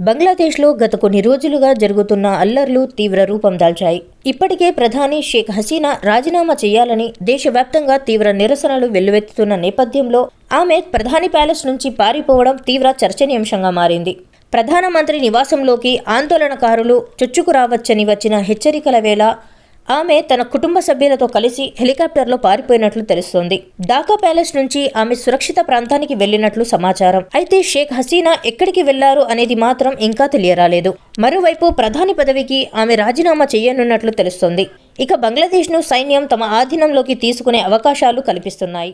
బంగ్లాదేశ్లో గత కొన్ని రోజులుగా జరుగుతున్న అల్లర్లు తీవ్ర రూపం దాల్చాయి. ఇప్పటికే ప్రధాని షేక్ హసీనా రాజీనామా చేయాలని దేశవ్యాప్తంగా తీవ్ర నిరసనలు వెల్లువెత్తుతున్న నేపథ్యంలో ఆమె ప్రధాని ప్యాలెస్ నుంచి పారిపోవడం తీవ్ర చర్చనీయాంశంగా మారింది. ప్రధానమంత్రి నివాసంలోకి ఆందోళనకారులు చొచ్చుకురావచ్చని వచ్చిన హెచ్చరికల వేళ ఆమె తన కుటుంబ సభ్యులతో కలిసి హెలికాప్టర్లో పారిపోయినట్లు తెలుస్తోంది. ఢాకా ప్యాలెస్ నుంచి ఆమె సురక్షిత ప్రాంతానికి వెళ్లినట్లు సమాచారం. అయితే షేక్ హసీనా ఎక్కడికి వెళ్లారు అనేది మాత్రం ఇంకా తెలియరాలేదు. మరోవైపు ప్రధాని పదవికి ఆమె రాజీనామా చేయనున్నట్లు తెలుస్తోంది. ఇక బంగ్లాదేశ్ను సైన్యం తమ ఆధీనంలోకి తీసుకునే అవకాశాలు కల్పిస్తున్నాయి.